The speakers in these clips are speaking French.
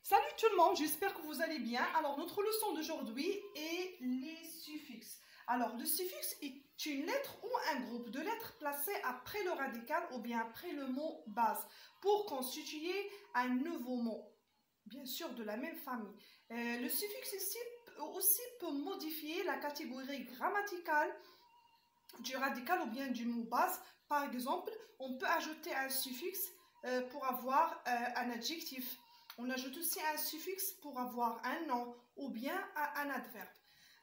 Salut tout le monde, j'espère que vous allez bien. Alors, notre leçon d'aujourd'hui est les suffixes. Alors, le suffixe est une lettre ou un groupe de lettres placé après le radical ou bien après le mot base pour constituer un nouveau mot, bien sûr de la même famille. Le suffixe ici aussi peut modifier la catégorie grammaticale du radical ou bien du mot base. Par exemple, on peut ajouter un suffixe pour avoir un adjectif. On ajoute aussi un suffixe pour avoir un nom ou bien un adverbe.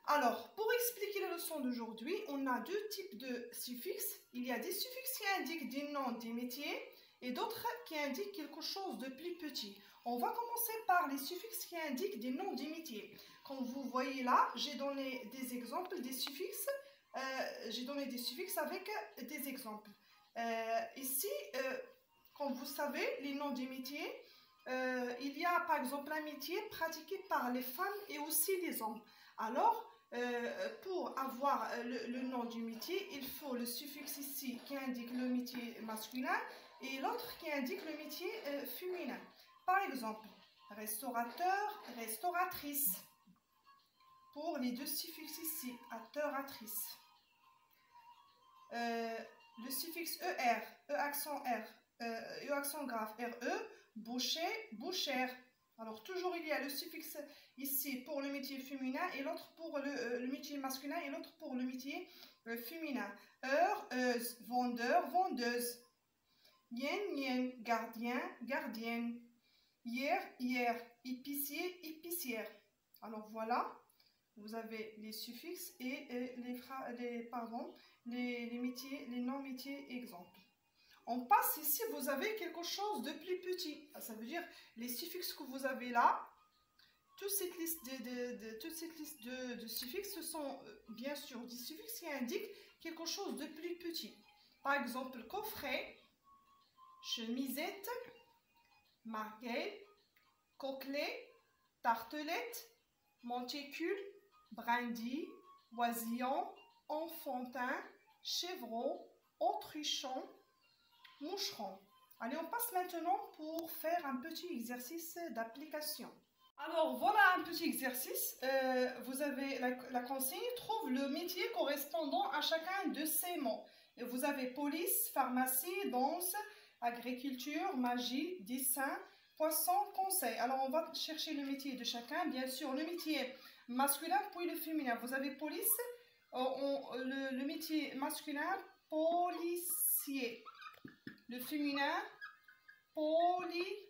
Alors, pour expliquer la leçon d'aujourd'hui, on a deux types de suffixes. Il y a des suffixes qui indiquent des noms des métiers et d'autres qui indiquent quelque chose de plus petit. On va commencer par les suffixes qui indiquent des noms des métiers. Comme vous voyez là, j'ai donné des exemples des suffixes. J'ai donné des suffixes avec des exemples. Ici, comme vous savez, les noms des métiers, il y a par exemple un métier pratiqué par les femmes et aussi les hommes. Alors, pour avoir le nom du métier, il faut le suffixe ici qui indique le métier masculin et l'autre qui indique le métier féminin. Par exemple, restaurateur, restauratrice. Pour les deux suffixes ici, acteur-actrice. Le suffixe ER, E accent R, E accent grave, RE, boucher, bouchère. Alors toujours il y a le suffixe ici pour le métier féminin et l'autre pour le métier masculin et l'autre pour le métier féminin. Heure, heuse, vendeur, vendeuse. Yen, yen, gardien, gardienne. Hier, hier, épicier, épicière. Alors voilà, vous avez les suffixes et les métiers, les non-métiers exemples. On passe ici, vous avez quelque chose de plus petit. Ça veut dire les suffixes que vous avez là, toute cette liste de suffixes, ce sont bien sûr des suffixes qui indiquent quelque chose de plus petit. Par exemple, coffret, chemisette, marguerite, coquelet, tartelette, monticule, brindille, oisillon, enfantin, chevreau, autrichon, moucheron. Allez, on passe maintenant pour faire un petit exercice d'application. Alors, voilà un petit exercice. Vous avez la consigne, trouve le métier correspondant à chacun de ces mots. Et vous avez police, pharmacie, danse, agriculture, magie, dessin, poisson, conseil. Alors, on va chercher le métier de chacun. Bien sûr, le métier masculin, puis le féminin. Vous avez police, le métier masculin, policier. Le féminin, policière.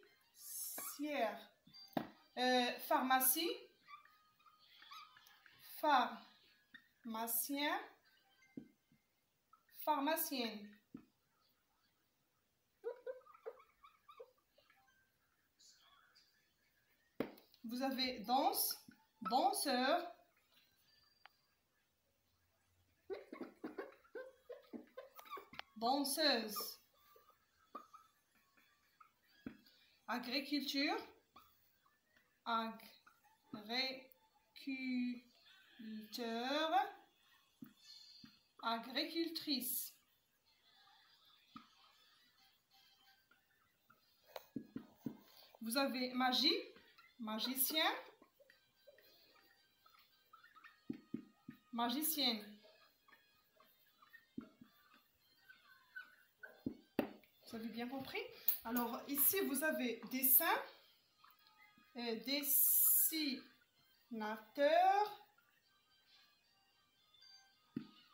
Pharmacie, pharmacien, pharmacienne. Vous avez danse, danseur, danseuse. Agriculture, agriculteur, agricultrice. Vous avez magie, magicien, magicienne. Vous avez bien compris? Alors ici vous avez dessin, dessinateur,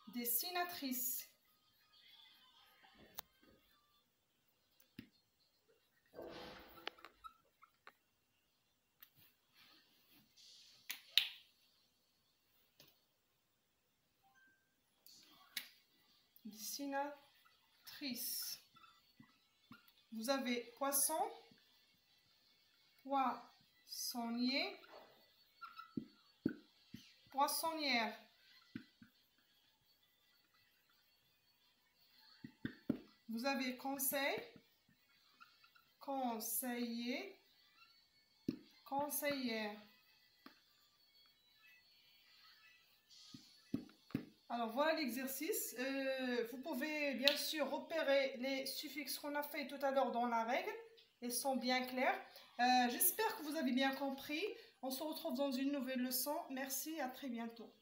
dessinatrice. Dessinatrice. Vous avez poisson, poissonnier, poissonnière. Vous avez conseil, conseiller, conseillère. Alors voilà l'exercice. Vous pouvez bien sûr repérer les suffixes qu'on a fait tout à l'heure dans la règle. Ils sont bien clairs. J'espère que vous avez bien bien compris. On se retrouve dans une nouvelle leçon. Merci, à très bientôt.